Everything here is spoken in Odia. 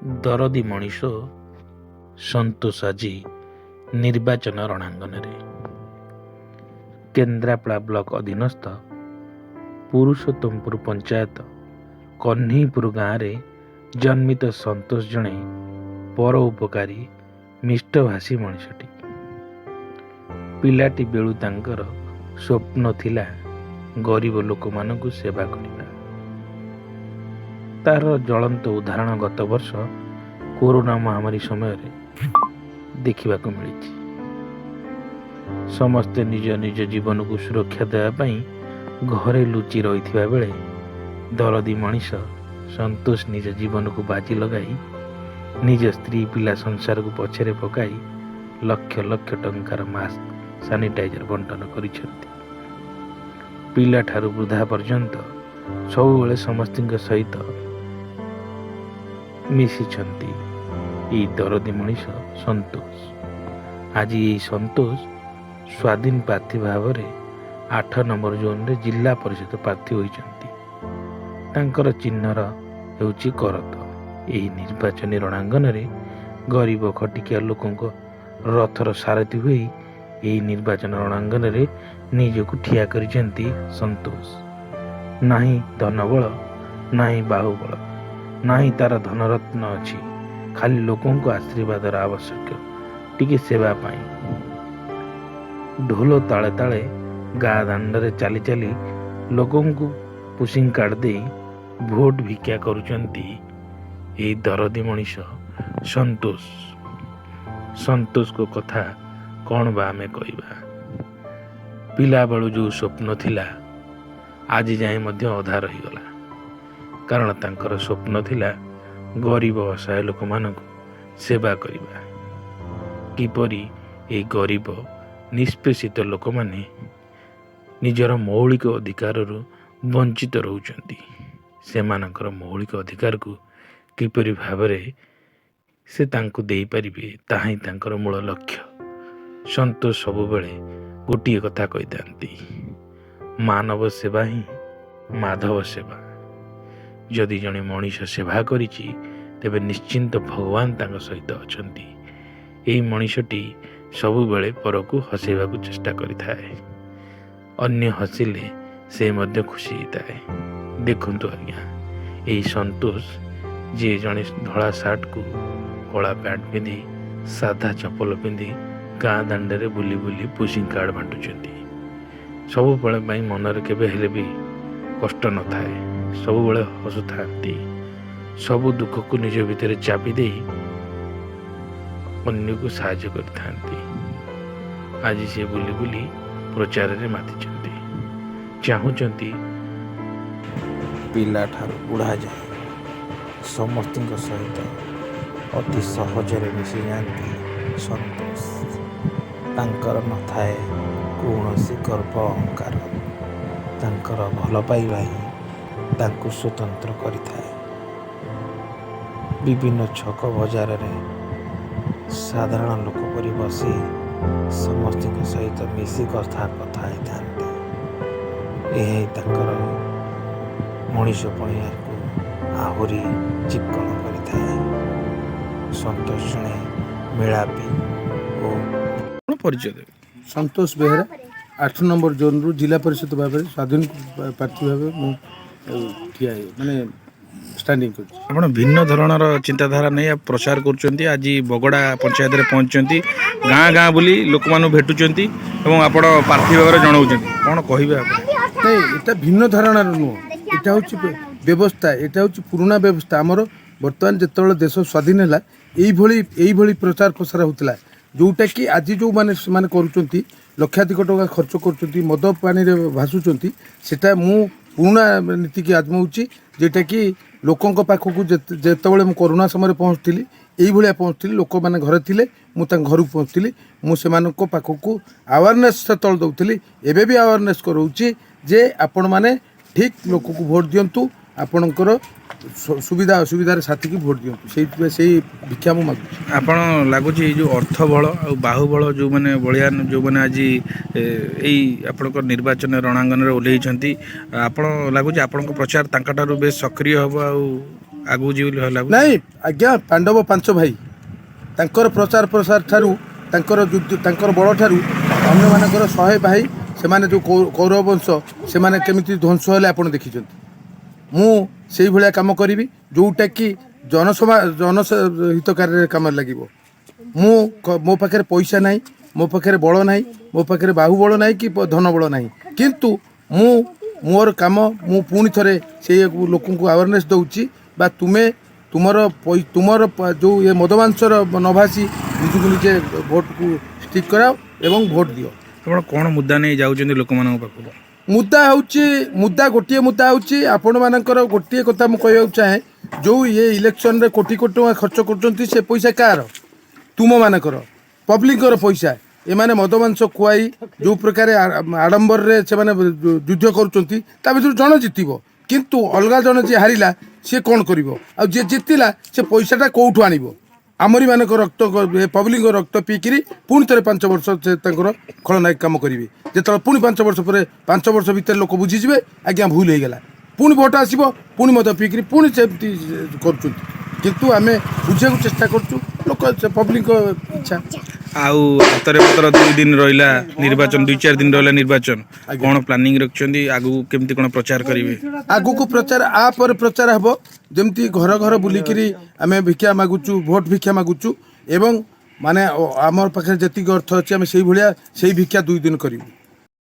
ଦରଦୀ ମଣିଷ ସନ୍ତୋଷ ଆଜି ନିର୍ବାଚନ ରଣାଙ୍ଗନରେ। କେନ୍ଦ୍ରାପଡ଼ା ବ୍ଲକ ଅଧୀନସ୍ଥ ପୁରୁଷୋତ୍ତମପୁର ପଞ୍ଚାୟତ କହ୍ନେଇପୁର ଗାଁରେ ଜନ୍ମିତ ସନ୍ତୋଷ ଜଣେ ପରୋପକାରୀ ମିଷ୍ଟଭାଷୀ ମଣିଷଟି। ପିଲାଟି ବେଳୁ ତାଙ୍କର ସ୍ୱପ୍ନ ଥିଲା ଗରିବ ଲୋକମାନଙ୍କୁ ସେବା କରିବା। ତାର ଜ୍ୱଳନ୍ତ ଉଦାହରଣ ଗତ ବର୍ଷ କୋରୋନା ମହାମାରୀ ସମୟରେ ଦେଖିବାକୁ ମିଳିଛି। ସମସ୍ତେ ନିଜ ନିଜ ଜୀବନକୁ ସୁରକ୍ଷା ଦେବା ପାଇଁ ଘରେ ଲୁଚି ରହିଥିବା ବେଳେ ଦରଦୀ ମଣିଷ ସନ୍ତୋଷ ନିଜ ଜୀବନକୁ ବାଜି ଲଗାଇ ନିଜ ସ୍ତ୍ରୀ ପିଲା ସଂସାରକୁ ପଛରେ ପକାଇ ଲକ୍ଷ ଲକ୍ଷ ଟଙ୍କାର ମାସ୍କ ସାନିଟାଇଜର ବଣ୍ଟନ କରିଛନ୍ତି। ପିଲାଠାରୁ ବୃଦ୍ଧା ପର୍ଯ୍ୟନ୍ତ ସବୁବେଳେ ସମସ୍ତଙ୍କ ସହିତ ମିଶିଛନ୍ତି ଏଇ ଦରଦୀ ମଣିଷ ସନ୍ତୋଷ। ଆଜି ଏଇ ସନ୍ତୋଷ ସ୍ୱାଧୀନ ପ୍ରାର୍ଥୀ ଭାବରେ 8 ନମ୍ବର ଜୋନ୍ରେ ଜିଲ୍ଲା ପରିଷଦ ପ୍ରାର୍ଥୀ ହୋଇଛନ୍ତି। ତାଙ୍କର ଚିହ୍ନର ହେଉଛି କରତ। ଏହି ନିର୍ବାଚନୀ ରଣାଙ୍ଗନରେ ଗରିବ ଖଟିକିଆ ଲୋକଙ୍କ ରଥର ସାରଥୀ ହୋଇ ଏହି ନିର୍ବାଚନ ରଣାଙ୍ଗନରେ ନିଜକୁ ଠିଆ କରିଛନ୍ତି ସନ୍ତୋଷ। ନାହିଁ ଧନବଳ, ନାହିଁ ବାହୁବଳ, ନାହିଁ ତାର ଧନରତ୍ନ ଅଛି, ଖାଲି ଲୋକଙ୍କ ଆଶୀର୍ବାଦର ଆବଶ୍ୟକ ଟିକେ ସେବା ପାଇଁ। ଢୋଲ ତାଳେ ତାଳେ ଗାଁ ଦାଣ୍ଡରେ ଚାଲି ଚାଲି ଲୋକଙ୍କୁ ପୁସିଂ କାର୍ଡ ଦେଇ ଭୋଟ ଭିକ୍ଷା କରୁଛନ୍ତି ଏହି ଦରଦୀ ମଣିଷ ସନ୍ତୋଷ। ସନ୍ତୋଷଙ୍କ କଥା କ'ଣ ବା ଆମେ କହିବା। ପିଲାବେଳୁ ଯେଉଁ ସ୍ୱପ୍ନ ଥିଲା ଆଜି ଯାଏ ମଧ୍ୟ ଅଧା ରହିଗଲା। କାରଣ ତାଙ୍କର ସ୍ୱପ୍ନ ଥିଲା ଗରିବ ଅସହାୟ ଲୋକମାନଙ୍କୁ ସେବା କରିବା। କିପରି ଏହି ଗରିବ ନିଷ୍ପେଷିତ ଲୋକମାନେ ନିଜର ମୌଳିକ ଅଧିକାରରୁ ବଞ୍ଚିତ ରହୁଛନ୍ତି, ସେମାନଙ୍କର ମୌଳିକ ଅଧିକାରକୁ କିପରି ଭାବରେ ସେ ତାଙ୍କୁ ଦେଇପାରିବେ ତାହା ହିଁ ତାଙ୍କର ମୂଳ ଲକ୍ଷ୍ୟ। ସନ୍ତୋଷ ସବୁବେଳେ ଗୋଟିଏ କଥା କହିଥାନ୍ତି, ମାନବ ସେବା ହିଁ ମାଧବ ସେବା। ଯଦି ଜଣେ ମଣିଷ ସେବା କରିଛି ତେବେ ନିଶ୍ଚିନ୍ତ ଭଗବାନ ତାଙ୍କ ସହିତ ଅଛନ୍ତି। ଏହି ମଣିଷଟି ସବୁବେଳେ ପରକୁ ହସେଇବାକୁ ଚେଷ୍ଟା କରିଥାଏ। ଅନ୍ୟ ହସିଲେ ସେ ମଧ୍ୟ ଖୁସି ହେଇଥାଏ। ଦେଖନ୍ତୁ ଆଜ୍ଞା, ଏହି ସନ୍ତୋଷ ଯିଏ ଜଣେ ଧଳା ସାର୍ଟକୁ କଳା ପ୍ୟାଣ୍ଟ ପିନ୍ଧି ସାଧା ଚପଲ ପିନ୍ଧି ଗାଁ ଦାଣ୍ଡରେ ବୁଲି ବୁଲି ପୁସିଂ କାର୍ଡ ବାଣ୍ଟୁଛନ୍ତି। ସବୁବେଳେ ପାଇଁ ମନରେ କେବେ ହେଲେ ବି କଷ୍ଟ ନଥାଏ, ସବୁବେଳେ ହସୁଥାନ୍ତି। ସବୁ ଦୁଃଖକୁ ନିଜ ଭିତରେ ଚାପି ଦେଇ ଅନ୍ୟକୁ ସାହାଯ୍ୟ କରିଥାନ୍ତି। ଆଜି ସେ ବୁଲି ବୁଲି ପ୍ରଚାରରେ ମାତିଛନ୍ତି, ଚାହୁଁଛନ୍ତି ପିଲାଠାରୁ ବୁଢ଼ା ଯାଏ ସମସ୍ତଙ୍କ ସହିତ ଅତି ସହଜରେ ମିଶି ଯାଆନ୍ତି ସନ୍ତୋଷ। ତାଙ୍କର ନଥାଏ କୌଣସି ଗର୍ବ ଅହଙ୍କାର। ତାଙ୍କର ଭଲ ପାଇବା ହିଁ ତାଙ୍କୁ ସ୍ୱତନ୍ତ୍ର କରିଥାଏ। ବିଭିନ୍ନ ଛକ ବଜାରରେ ସାଧାରଣ ଲୋକ ପରି ବସି ସମସ୍ତଙ୍କ ସହିତ ମିଶି କଥା ହେଇଥାନ୍ତି। ଏହା ତାଙ୍କର ମଣିଷ ପଣିଆକୁ ଆହୁରି ଚିକ୍କଣ କରିଥାଏ। ସନ୍ତୋଷ ଜଣେ ମେଳାପୀ ଓ ପରିଚୟ ଦେବେ। ସନ୍ତୋଷ ବେହେରା 8 ନମ୍ବର ଜୋନ୍ରୁ ଜିଲ୍ଲା ପରିଷଦ ଭାବରେ ସ୍ୱାଧୀନ ପ୍ରାର୍ଥୀ ଭାବେ ମୁଁ ଠିଆ ମାନେ ଷ୍ଟାଣ୍ଡିଂ କରୁଛି। ଆପଣ ଭିନ୍ନ ଧରଣର ଚିନ୍ତାଧାରା ନେଇ ପ୍ରଚାର କରୁଛନ୍ତି। ଆଜି ବଗଡ଼ା ପଞ୍ଚାୟତରେ ପହଞ୍ଚିଛନ୍ତି, ଗାଁ ଗାଁ ବୁଲି ଲୋକମାନଙ୍କୁ ଭେଟୁଛନ୍ତି ଏବଂ ଆପଣ ପ୍ରାର୍ଥୀ ଭାବରେ ଜଣାଉଛନ୍ତି, କ'ଣ କହିବେ ଆପଣ? ନାଇଁ, ଏଟା ଭିନ୍ନ ଧାରଣାର ନୁହଁ, ଏଟା ହେଉଛି ବ୍ୟବସ୍ଥା, ଏଟା ହେଉଛି ପୁରୁଣା ବ୍ୟବସ୍ଥା। ଆମର ବର୍ତ୍ତମାନ ଯେତେବେଳେ ଦେଶ ସ୍ୱାଧୀନ ହେଲା ଏଇଭଳି ପ୍ରଚାର ପ୍ରସାର ହେଉଥିଲା, ଯେଉଁଟାକି ଆଜି ଯେଉଁମାନେ ସେମାନେ କରୁଛନ୍ତି ଲକ୍ଷାଧିକ ଟଙ୍କା ଖର୍ଚ୍ଚ କରୁଛନ୍ତି, ମଦ ପାଣିରେ ଭାସୁଛନ୍ତି, ସେଟା ମୁଁ ପୁରୁଣା ନୀତିକି ଆଜମାଉଛି, ଯେଉଁଟାକି ଲୋକଙ୍କ ପାଖକୁ ଯେତେବେଳେ ମୁଁ କରୋନା ସମୟରେ ପହଞ୍ଚିଥିଲି ଏଇଭଳିଆ ପହଞ୍ଚିଥିଲି। ଲୋକମାନେ ଘରେ ଥିଲେ, ମୁଁ ତାଙ୍କ ଘରକୁ ପହଞ୍ଚିଥିଲି, ମୁଁ ସେମାନଙ୍କ ପାଖକୁ ଆୱାରନେସ୍ ସେତେବେଳେ ଦେଉଥିଲି। ଏବେ ବି ଆୱାରନେସ୍ କରଉଛି ଯେ ଆପଣମାନେ ଠିକ୍ ଲୋକକୁ ଭୋଟ ଦିଅନ୍ତୁ, ଆପଣଙ୍କର ସୁବିଧା ଅସୁବିଧାରେ ସାଥିକି ଭୋଟ ଦିଅନ୍ତୁ। ସେଇଥିପାଇଁ ସେଇ ଭିକ୍ଷା ମୁଁ ମାଗୁଛି। ଆପଣ ଲାଗୁଛି ଏଇ ଯେଉଁ ଅର୍ଥ ବଳ ଆଉ ବାହୁବଳ ଯେଉଁମାନେ ବଳିଆନ ଯେଉଁମାନେ ଆଜି ଏଇ ଆପଣଙ୍କ ନିର୍ବାଚନ ରଣାଙ୍ଗନରେ ଓହ୍ଲେଇଛନ୍ତି, ଆପଣ ଲାଗୁଛି ଆପଣଙ୍କ ପ୍ରଚାର ତାଙ୍କଠାରୁ ବେଶ ସକ୍ରିୟ ହେବ ଆଉ ଆଗକୁ ଯିବେ ବୋଲି ଲାଗୁଛି? ନାଇଁ ଆଜ୍ଞା, ପାଣ୍ଡବ 5 ଭାଇ, ତାଙ୍କର ପ୍ରଚାର ପ୍ରସାର ଠାରୁ ତାଙ୍କର ଯୁଦ୍ଧ ତାଙ୍କର ବଳ ଠାରୁ ଅନ୍ୟମାନଙ୍କର 100 ଭାଇ, ସେମାନେ ଯେଉଁ କୌରବ ବଂଶ ସେମାନେ କେମିତି ଧ୍ୱଂସ ହେଲେ ଆପଣ ଦେଖିଛନ୍ତି। ମୁଁ ସେଇଭଳିଆ କାମ କରିବି ଯେଉଁଟାକି ଜନହିତକାରୀରେ କାମରେ ଲାଗିବ। ମୋ ପାଖରେ ପଇସା ନାହିଁ, ମୋ ପାଖରେ ବଳ ନାହିଁ, ମୋ ପାଖରେ ବାହୁବଳ ନାହିଁ କି ଧନ ବଳ ନାହିଁ, କିନ୍ତୁ ମୋର କାମ ମୁଁ ପୁଣି ଥରେ ସେଇ ଲୋକଙ୍କୁ ଆୱାରନେସ୍ ଦେଉଛି ବା ତୁମର ଯେଉଁ ଏ ମଦମାଂସର ନଭାସି ନିଜକୁ ନିଜେ ଭୋଟକୁ ଷ୍ଟିକ୍ କରାଅ ଏବଂ ଭୋଟ ଦିଅ। ଆପଣ କ'ଣ ମୁଦ୍ଦା ନେଇ ଯାଉଛନ୍ତି ଲୋକମାନଙ୍କ ପାଖକୁ? ଗୋଟିଏ ମୁଦ୍ଦା ହେଉଛି ଆପଣମାନଙ୍କର ଗୋଟିଏ କଥା ମୁଁ କହିବାକୁ ଚାହେଁ, ଯେଉଁ ଇଲେକ୍ସନରେ କୋଟି କୋଟି ଟଙ୍କା ଖର୍ଚ୍ଚ କରୁଛନ୍ତି ସେ ପଇସା କାହାର? ତୁମମାନଙ୍କର ପବ୍ଲିକଙ୍କର ପଇସା। ଏମାନେ ମଦମାଂସ ଖୁଆଇ ଯେଉଁ ପ୍ରକାର ଆଡ଼ମ୍ବରରେ ସେମାନେ ଯୁଦ୍ଧ କରୁଛନ୍ତି ତା ଭିତରୁ ଜଣେ ଜିତିବ, କିନ୍ତୁ ଅଲଗା ଜଣେ ଯିଏ ହାରିଲା ସିଏ କ'ଣ କରିବ? ଆଉ ଯିଏ ଜିତିଲା ସେ ପଇସାଟା କେଉଁଠୁ ଆଣିବ? ଆମରିମାନଙ୍କ ରକ୍ତ ପବ୍ଲିକଙ୍କ ରକ୍ତ ପିଇକିରି ପୁଣି ଥରେ 5 ବର୍ଷ ସେ ତାଙ୍କର ଖଳନାୟକ କାମ କରିବେ। ଯେତେବେଳେ ପୁଣି 5 ବର୍ଷ ପରେ 5 ବର୍ଷ ଭିତରେ ଲୋକ ବୁଝିଯିବେ ଆଜ୍ଞା ଭୁଲ ହେଇଗଲା, ପୁଣି ଭୋଟ ଆସିବ, ପୁଣି ମଦ ପିଇକିରି ପୁଣି ସେମିତି କରୁଛନ୍ତି। କିନ୍ତୁ ଆମେ ବୁଝିବାକୁ ଚେଷ୍ଟା କରୁଛୁ, ଲୋକ ପବ୍ଲିକଙ୍କ ଇଚ୍ଛା। ଆଉ ହାତରେ ମାତ୍ର 2 ଦିନ ରହିଲା ନିର୍ବାଚନ, 2-4 ଦିନ ରହିଲା ନିର୍ବାଚନ, କ'ଣ ପ୍ଲାନିଂ ରଖିଛନ୍ତି? ଆଗକୁ କେମିତି କ'ଣ ପ୍ରଚାର କରିବେ? ଆଗକୁ ପ୍ରଚାର ପରେ ପ୍ରଚାର ହେବ, ଯେମିତି ଘର ଘର ବୁଲିକିରି ଆମେ ଭିକ୍ଷା ମାଗୁଛୁ, ଭୋଟ ଭିକ୍ଷା ମାଗୁଛୁ ଏବଂ ମାନେ ଆମର ପାଖରେ ଯେତିକି ଅର୍ଥ ଅଛି ଆମେ ସେଇ ଭିକ୍ଷା 2 ଦିନ କରିବୁ।